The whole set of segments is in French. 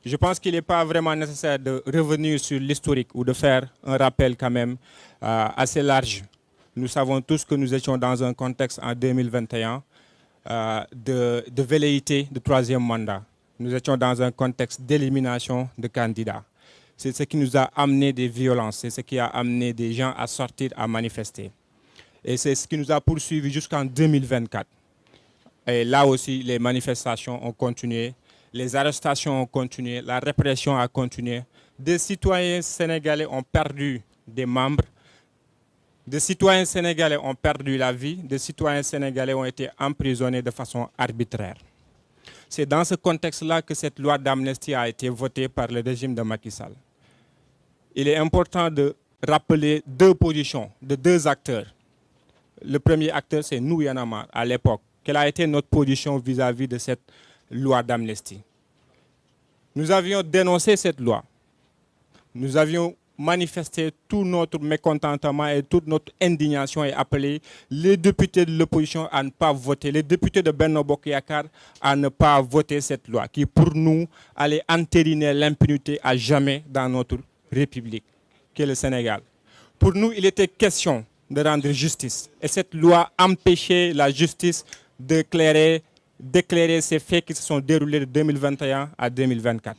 Je pense qu'il n'est pas vraiment nécessaire de revenir sur l'historique ou de faire un rappel quand même assez large. Nous savons tous que nous étions dans un contexte en 2021 de velléité de troisième mandat. Nous étions dans un contexte d'élimination de candidats. C'est ce qui nous a amené des violences, c'est ce qui a amené des gens à sortir, à manifester. Et c'est ce qui nous a poursuivis jusqu'en 2024. Et là aussi, les manifestations ont continué, les arrestations ont continué, la répression a continué. Des citoyens sénégalais ont perdu des membres, des citoyens sénégalais ont perdu la vie, des citoyens sénégalais ont été emprisonnés de façon arbitraire. C'est dans ce contexte-là que cette loi d'amnistie a été votée par le régime de Macky Sall. Il est important de rappeler deux positions de deux acteurs. Le premier acteur, c'est nous, Y'en a marre, à l'époque. Quelle a été notre position vis-à-vis de cette loi d'amnistie? Nous avions dénoncé cette loi. Nous avions manifesté tout notre mécontentement et toute notre indignation et appelé les députés de l'opposition à ne pas voter, les députés de Benno Bokk Yakaar à ne pas voter cette loi qui, pour nous, allait entériner l'impunité à jamais dans notre République, qui est le Sénégal. Pour nous, il était question de rendre justice. Et cette loi empêchait la justice d'éclairer ces faits qui se sont déroulés de 2021 à 2024.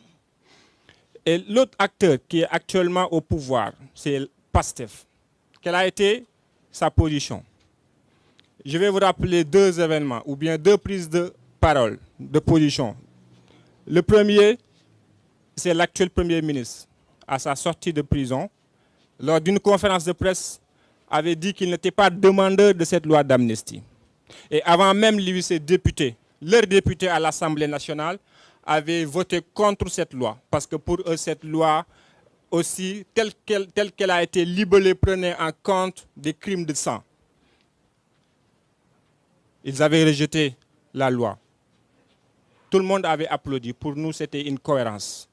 Et l'autre acteur qui est actuellement au pouvoir, c'est PASTEF. Quelle a été sa position? Je vais vous rappeler deux événements, ou bien deux prises de parole, de position. Le premier, c'est l'actuel Premier ministre, à sa sortie de prison, lors d'une conférence de presse, avait dit qu'il n'était pas demandeur de cette loi d'amnistie. Et avant même lui, ses députés, leurs députés à l'Assemblée nationale, avaient voté contre cette loi. Parce que pour eux, cette loi, aussi, telle qu'elle a été libellée, prenait en compte des crimes de sang. Ils avaient rejeté la loi. Tout le monde avait applaudi. Pour nous, c'était une cohérence.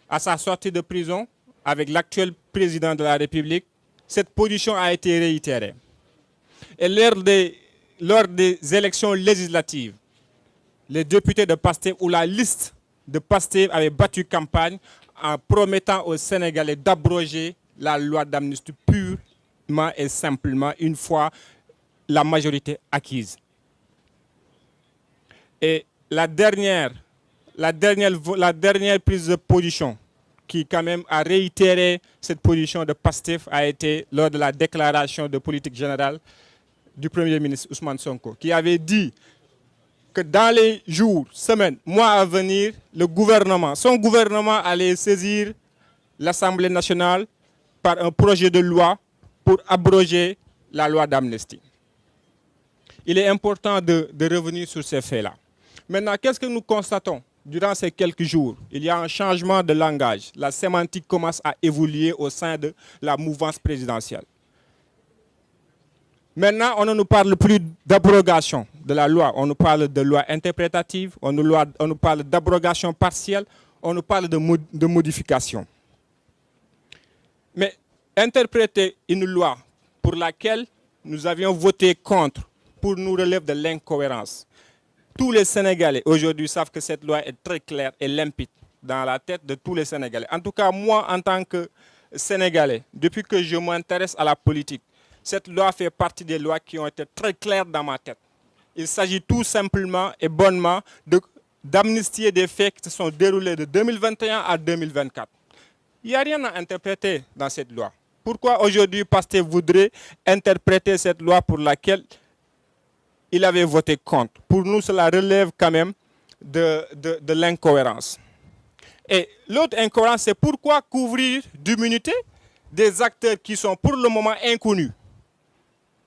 À sa sortie de prison, avec l'actuel président de la République, cette position a été réitérée. Et lors des élections législatives, les députés de PASTEF ou la liste de PASTEF avaient battu campagne en promettant aux Sénégalais d'abroger la loi d'amnistie purement et simplement une fois la majorité acquise. Et la dernière prise de position qui quand même a réitéré cette position de PASTEF a été lors de la déclaration de politique générale du Premier ministre Ousmane Sonko, qui avait dit que dans les jours, semaines, mois à venir, son gouvernement allait saisir l'Assemblée nationale par un projet de loi pour abroger la loi d'amnistie. Il est important de revenir sur ces faits-là. Maintenant, qu'est-ce que nous constatons? Durant ces quelques jours, il y a un changement de langage. La sémantique commence à évoluer au sein de la mouvance présidentielle. Maintenant, on ne nous parle plus d'abrogation de la loi. On nous parle de loi interprétative, on nous parle d'abrogation partielle, on nous parle de modification. Mais interpréter une loi pour laquelle nous avions voté contre, pour nous relève de l'incohérence. Tous les Sénégalais aujourd'hui savent que cette loi est très claire et limpide dans la tête de tous les Sénégalais. En tout cas, moi, en tant que Sénégalais, depuis que je m'intéresse à la politique, cette loi fait partie des lois qui ont été très claires dans ma tête. Il s'agit tout simplement et bonnement d'amnistier des faits qui se sont déroulés de 2021 à 2024. Il n'y a rien à interpréter dans cette loi. Pourquoi aujourd'hui PASTEF voudrait interpréter cette loi pour laquelle il avait voté contre? Pour nous, cela relève quand même de l'incohérence. Et l'autre incohérence, c'est pourquoi couvrir d'immunité des acteurs qui sont pour le moment inconnus.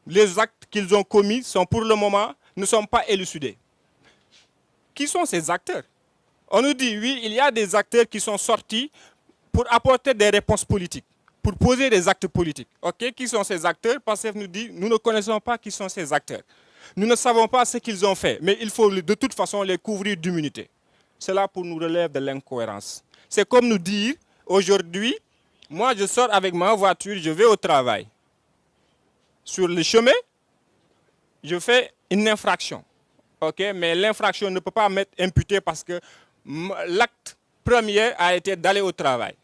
Les actes qu'ils ont commis sont pour le moment ne sont pas élucidés. Qui sont ces acteurs? On nous dit, oui, il y a des acteurs qui sont sortis pour apporter des réponses politiques, pour poser des actes politiques. Ok, qui sont ces acteurs? PASTEF nous dit, nous ne connaissons pas qui sont ces acteurs. Nous ne savons pas ce qu'ils ont fait, mais il faut de toute façon les couvrir d'immunité. Cela pour nous relève de l'incohérence. C'est comme nous dire, aujourd'hui, moi je sors avec ma voiture, je vais au travail. Sur le chemin, je fais une infraction. Okay? Mais l'infraction ne peut pas m'être imputée parce que l'acte premier a été d'aller au travail.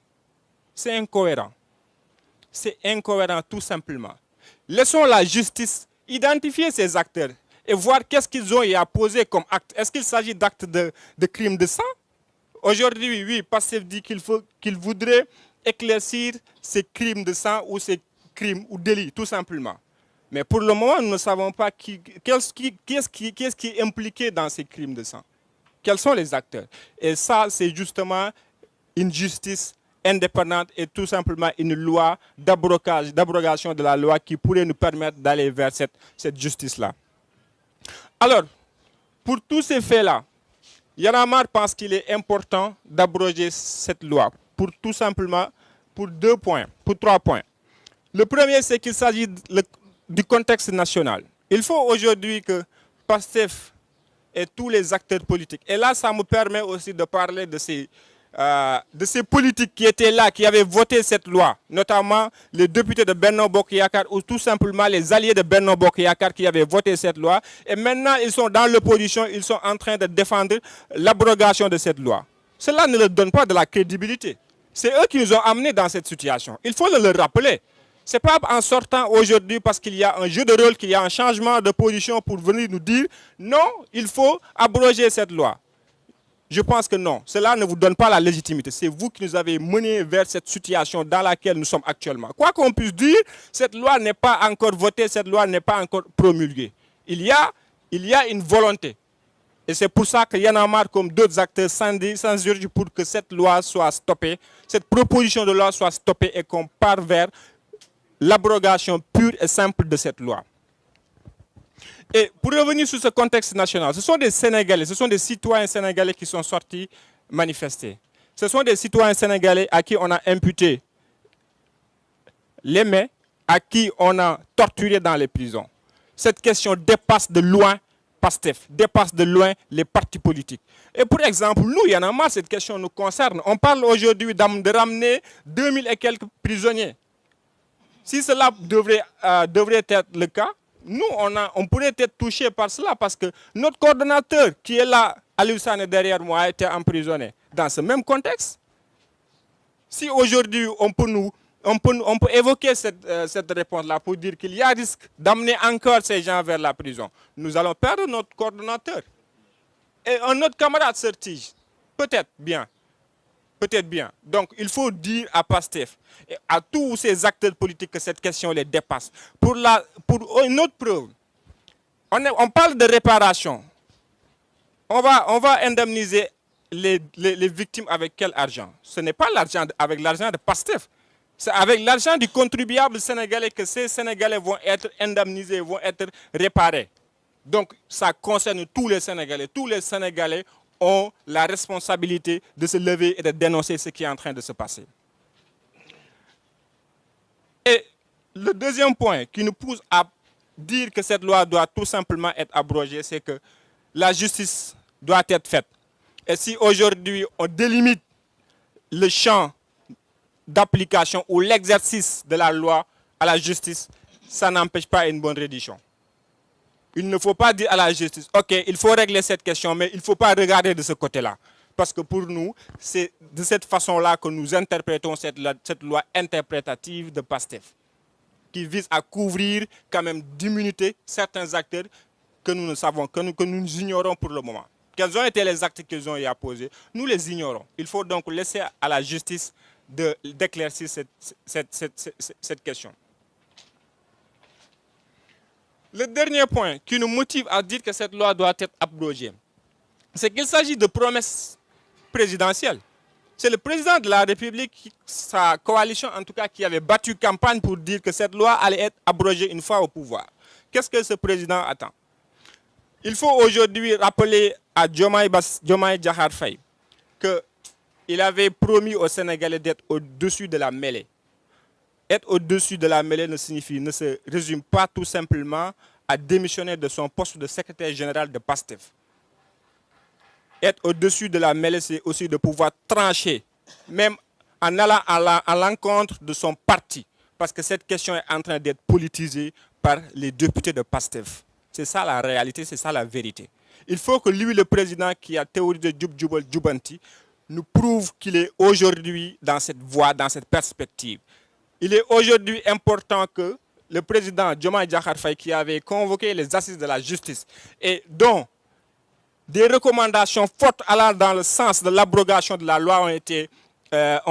C'est incohérent. C'est incohérent tout simplement. Laissons la justice identifier ces acteurs et voir qu'est-ce qu'ils ont à poser comme acte. Est-ce qu'il s'agit d'actes de crimes de sang? Aujourd'hui, oui, Pastef dit qu'il voudrait éclaircir ces crimes de sang ou ces crimes ou délits, tout simplement. Mais pour le moment, nous ne savons pas qui est impliqué dans ces crimes de sang. Quels sont les acteurs? Et ça, c'est justement une justice indépendante et tout simplement une loi d'abrogation de la loi qui pourrait nous permettre d'aller vers cette justice-là. Alors, pour tous ces faits-là, Y'en a marre pense qu'il est important d'abroger cette loi pour tout simplement pour 3 points. Le premier, c'est qu'il s'agit du contexte national. Il faut aujourd'hui que Pastef et tous les acteurs politiques, et là ça me permet aussi de parler de ces politiques qui étaient là, qui avaient voté cette loi, notamment les députés de Benno Bokk Yakaar ou tout simplement les alliés de Benno Bokk Yakaar qui avaient voté cette loi. Et maintenant, ils sont dans l'opposition, ils sont en train de défendre l'abrogation de cette loi. Cela ne leur donne pas de la crédibilité. C'est eux qui nous ont amenés dans cette situation. Il faut le rappeler. Ce n'est pas en sortant aujourd'hui parce qu'il y a un jeu de rôle, qu'il y a un changement de position pour venir nous dire non, il faut abroger cette loi. Je pense que non, cela ne vous donne pas la légitimité. C'est vous qui nous avez menés vers cette situation dans laquelle nous sommes actuellement. Quoi qu'on puisse dire, cette loi n'est pas encore votée, cette loi n'est pas encore promulguée. Il y a une volonté. Et c'est pour ça que Y'en a marre, comme d'autres acteurs, s'insurgent pour que cette loi soit stoppée, cette proposition de loi soit stoppée et qu'on parte vers l'abrogation pure et simple de cette loi. Et pour revenir sur ce contexte national, ce sont des Sénégalais, ce sont des citoyens sénégalais qui sont sortis manifester. Ce sont des citoyens sénégalais à qui on a imputé les mets, à qui on a torturé dans les prisons. Cette question dépasse de loin Pastef, dépasse de loin les partis politiques. Et pour exemple, nous, Y'en a marre, cette question nous concerne. On parle aujourd'hui de ramener 2000 et quelques prisonniers. Si cela devrait être le cas, nous, on pourrait être touchés par cela parce que notre coordonnateur qui est là, Aliou Sané derrière moi, a été emprisonné dans ce même contexte. Si aujourd'hui on peut évoquer cette réponse-là pour dire qu'il y a risque d'amener encore ces gens vers la prison, nous allons perdre notre coordonnateur. Et un autre camarade sorti, peut-être bien. Peut-être bien. Donc, il faut dire à Pastef et à tous ces acteurs politiques que cette question les dépasse. Pour une autre preuve, on parle de réparation. On va indemniser les victimes avec quel argent? Ce n'est pas avec l'argent de Pastef. C'est avec l'argent du contribuable sénégalais que ces Sénégalais vont être indemnisés, vont être réparés. Donc, ça concerne tous les Sénégalais. Tous les Sénégalais ont la responsabilité de se lever et de dénoncer ce qui est en train de se passer. Et le deuxième point qui nous pousse à dire que cette loi doit tout simplement être abrogée, c'est que la justice doit être faite. Et si aujourd'hui on délimite le champ d'application ou l'exercice de la loi à la justice, ça n'empêche pas une bonne reddition. Il ne faut pas dire à la justice, ok, il faut régler cette question, mais il ne faut pas regarder de ce côté-là. Parce que pour nous, c'est de cette façon-là que nous interprétons cette loi interprétative de Pastef, qui vise à couvrir quand même d'immunité certains acteurs que nous ne savons, que nous ignorons pour le moment. Quels ont été les actes qu'ils ont y posés? Nous les ignorons. Il faut donc laisser à la justice d'éclaircir cette question. Le dernier point qui nous motive à dire que cette loi doit être abrogée, c'est qu'il s'agit de promesses présidentielles. C'est le président de la République, sa coalition en tout cas, qui avait battu campagne pour dire que cette loi allait être abrogée une fois au pouvoir. Qu'est-ce que ce président attend? Il faut aujourd'hui rappeler à Diomaye Diakhar Faye qu'il avait promis aux Sénégalais d'être au-dessus de la mêlée. Être au-dessus de la mêlée ne se résume pas tout simplement à démissionner de son poste de secrétaire général de Pastef. Être au-dessus de la mêlée, c'est aussi de pouvoir trancher, même en allant à l'encontre de son parti. Parce que cette question est en train d'être politisée par les députés de Pastef. C'est ça la réalité, c'est ça la vérité. Il faut que lui, le président qui a théorisé Djub Djubal Djubanti, nous prouve qu'il est aujourd'hui dans cette voie, dans cette perspective. Il est aujourd'hui important que le président Diomaye Diakhar Faye, qui avait convoqué les assises de la justice et dont des recommandations fortes allant dans le sens de l'abrogation de la loi ont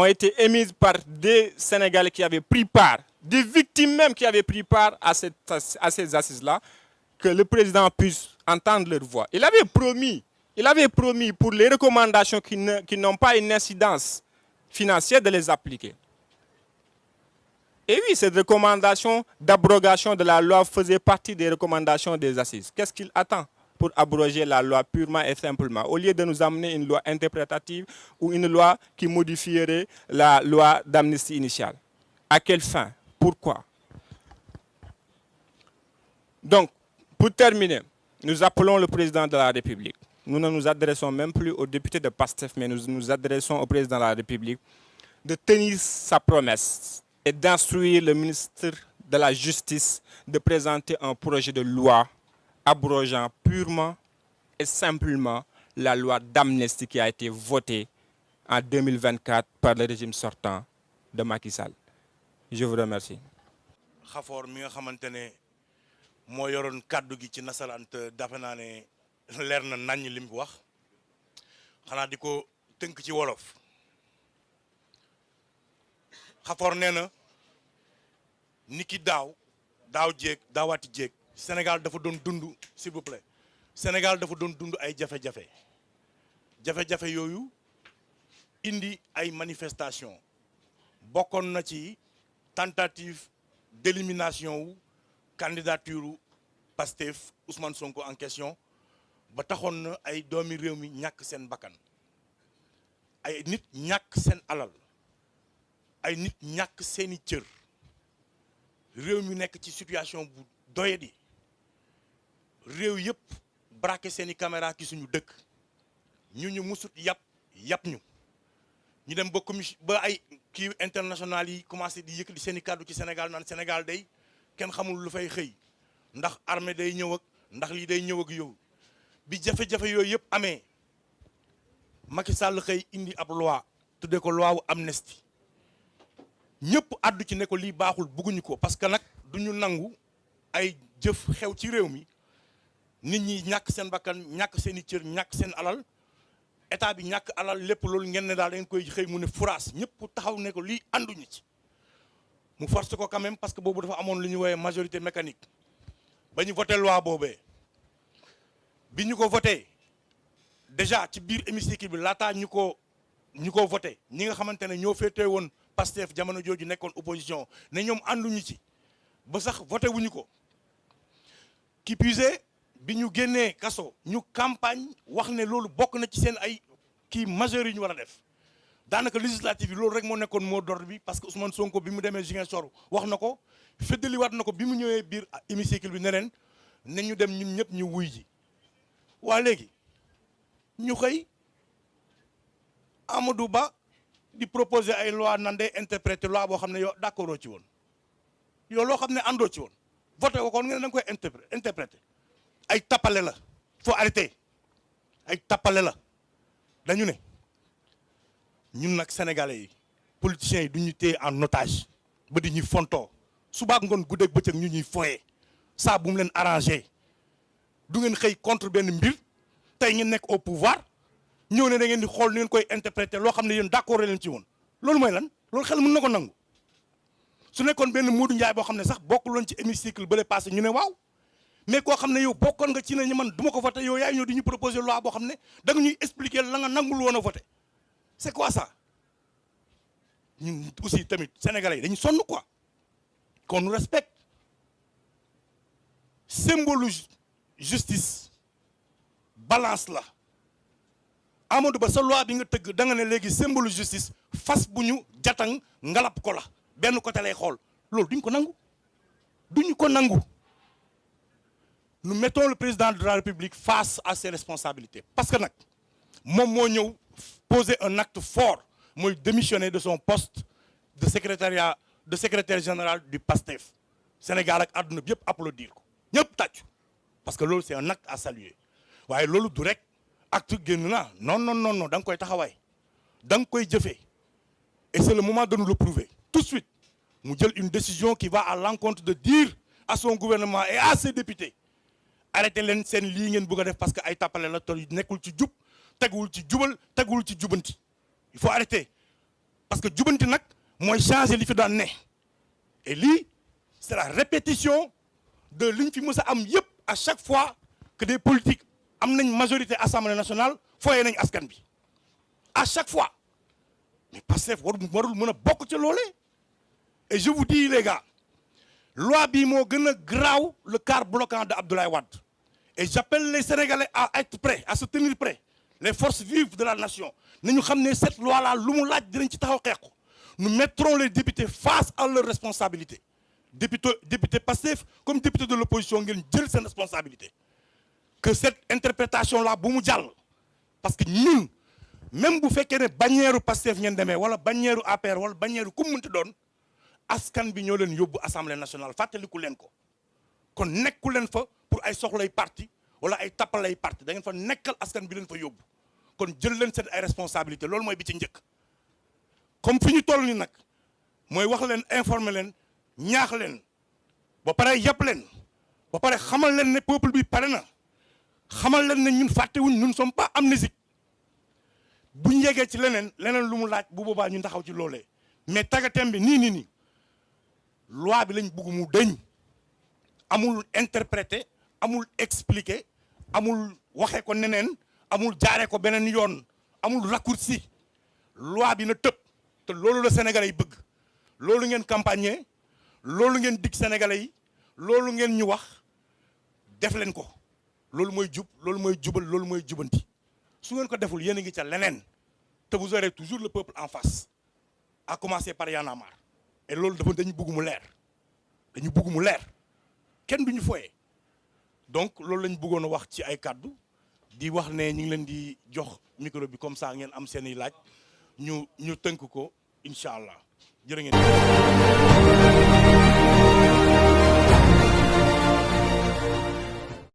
été émises par des Sénégalais qui avaient pris part, des victimes même qui avaient pris part à ces assises-là, que le président puisse entendre leur voix. Il avait promis pour les recommandations qui n'ont pas une incidence financière de les appliquer. Et oui, cette recommandation d'abrogation de la loi faisait partie des recommandations des assises. Qu'est-ce qu'il attend pour abroger la loi purement et simplement, au lieu de nous amener une loi interprétative ou une loi qui modifierait la loi d'amnistie initiale? À quelle fin? Pourquoi? Donc, pour terminer, nous appelons le président de la République. Nous ne nous adressons même plus aux députés de PASTEF, mais nous nous adressons au président de la République de tenir sa promesse et d'instruire le ministre de la Justice de présenter un projet de loi abrogeant purement et simplement la loi d'amnistie qui a été votée en 2024 par le régime sortant de Macky Sall. Je vous remercie. Khafor mi nga xamantene mo yoron kaddu gi ci nasaran te dafa naa ne leer na nañ lim wax xanaa di ko tënk ci wolof. Khafor nee na niki daaw daawati jéeg Sénégal dafa doon dund, s'il vous plaît, Sénégal dafa doon dund ay jafe-jafe yooyu indi ay manifestation bokkoon na ci tentative d'élimination wu candidature Pastef Ousmane Sonko en question ba taxoon na ay doomi réew mi ñàkk seen bakkan, ay nit ñàkk seen alal, ay nit ñàkk seeni cër, réew mi nekk ci situation bu doyadi, réew yëpp braqué seeni caméra ki suñu dëkk ñu musut yàpp ñu dem ba commission ba ay kii international yi commencé di yëkkati seeni kàddu ci Sénégal naan Sénégal day kenn xamul lu fay xëy ndax armée day ñëw ak ndax lii day ñëw ak yow bi jafe-jafe yooyu yëpp amee Macky Sall xëy indi ab loi tuddee ko loi wu amnistie ñëpp àddu ci ne ko lii baaxul bëgguñu ko parce que nag duñu nangu ay jëf xew ci réew mi nit ñi ñàkk seen bakkan ñàkk seeni cër ñàkk seen alal état bi ñàkk alal lépp loolu ngeen ne daal da ngeen koy xëy mu ne furaas ñëpp taxaw ne ko lii ànduñu ci mu force ko quand même parce que boobu dafa amoon lu ñu woowee majorité mécanique ba ñu voté loi boobee bi ñu ko voté déjà ci biir hémicycle bi laataa ñu ko voté ñi nga xamante ne ñoo féetee woon Pastef jamono jooju nekkoon opposition ne ñoom ànduñu ci ba sax voté wuñu ko qui puisé bi ñu génnee kaso ñu campagne wax ne loolu bokk na ci seen ay kii majeur yi ñu war a def daanaka législative yi loolu rek moo nekkoon mot d'ordre bi parce que Ousmane Sonko bi mu demee Ziguinchor wax na ko feddaliwaat na ko bi mu ñëwee biir hémicycle bi ne leen ne ñu dem ñun ñëpp ñu wuy ji waa léegi ñu xëy Amadou Ba di proposer ay loi nan day interpréter loi boo xam ne yow d'accord ci woon yow loo xam ne àndoo ci woon voté ko kon nga ne da nga koy interpréter ay tappale la faut arrêter ay tappale la dañu ne ñun nag sénégalais yi politiciens yi du ñu téye en otage ba di ñuy fontoo subaak ngoon guddeeg bëccëg ñu ñuy foyee saa bu mu leen arrangé du ngeen xëy contre benn mbir tey ngeen nekk au pouvoir ñëw ne da ngeen di xool ni ngeen koy interpréter loo xam ne yéen d'accord leen ci woon loolu mooy lan loolu xel mën na ko nangu su nekkoon benn Modou Ndiaye boo xam ne sax bokkuloon ci hémicycle ba le passé ñu ne waaw mais koo xam ne yow bokkoon nga ci ne ñu man du ma ko voté yow yaay ñëw di ñu proposer loi boo xam ne da nga ñuy expliquer la nga nangul woon a voté c'est quoi ça ñun aussi tamit sénégalais yi dañu sonn quoi qu'on nous respecte symbole justice balance la Amadou Ba sa loi bi nga tëgg da nga ne léegi symbole justice fas bu ñu jatang ngalap ko la benn côté lay xool loolu duñ ko nangu duñu ko nangu. Nous mettons le président de la République face à ses responsabilités parce que nag moom moo ñëw poser un acte fort mooy démissionner de son poste de secrétaire général du PASTEF Sénégal ak àdduna bi yëpp applaudir ko ñëpp tàccu parce que loolu c'est un acte à saluer waaye loolu du rek acte génn na non non non non da nga koy taxawaay da nga koy jëfee et c'est le moment de nous le prouver tout de suite mu jël une décision qui va à l'encontre de dire à son gouvernement et à ses députés arrêtez leen seen lii ngeen bëgg a def parce que ay tàppale la te nekkul ci jub teguwul ci jubal teguwul ci jubanti il faut arrêter parce que jubanti nag mooy changer li fi daan ne et lii c'est la répétition de liñ fi mës a am yëpp à chaque fois que des politiques am nañ majorité assemblée nationale foyee nañ askan bi à chaque fois mais Pastef warul mën a bokk ca loolee et je vous dis les gars loi bi moo gën a graaw le quart bloquant de Abdoulaye Wade et j'appelle les Sénégalais à être prêts à se tenir prêts les forces vives de la nation nañu xam ne cette loi là lu mu laaj dinañ ci taxaw xeex ko nous mettrons les députés face à leurs responsabilités député Pastef comme député de l'opposition ngeen jël seen responsabilité que cette interprétation là bu mu jàll parce que ñun même bu fekkee ne bannière Pastef ngeen demee wala bannière APR wala bannière ku mu mënti doon askan bi ñoo leen yóbbu assemblée nationale fàttaliku leen ko kon nekku leen fa pour ay soxlay parti wala ay tappalay parti da ngeen fa nekkal askan bi leen fa yóbbu kon jël leen seen ay responsabilité loolu mooy bi ci njëkk comme fi ñu toll ni nag mooy wax leen informer leen ñaax leen ba pare yàpp leen ba pare xamal leen ne peuple bi pare na xamal leen ne ñun fàttewuñ ñun sommes pas amnésiques bu ñu yeggee ci leneen lu mu laaj bu boobaa ñun taxaw ci loolee mais tagatem bi nii loi bi lañ bëgg mu dëñ amul interpréter amul expliquer amul waxee ko neneen amul jaaree ko beneen yoon amul raccourci loi bi na tëb te loolu la Sénégalais yi bëgg loolu ngeen campagne loolu ngeen dig Sénégalais yi loolu ngeen ñu wax def leen ko loolu mooy jub loolu mooy jubal loolu mooy jubanti su ngeen ko deful yéen a ngi ca leneen te vous aurez toujours le peuple en face à commencer par Y'en a marre et loolu dañu bëgg mu leer kenn duñu foyee donc loolu lañ bëggoon a wax ci ay kàddu di wax ne ñu ngi leen di jox micro bi comme ça ngeen am seeni laaj ñu tënk ko incha allah jërë ngeen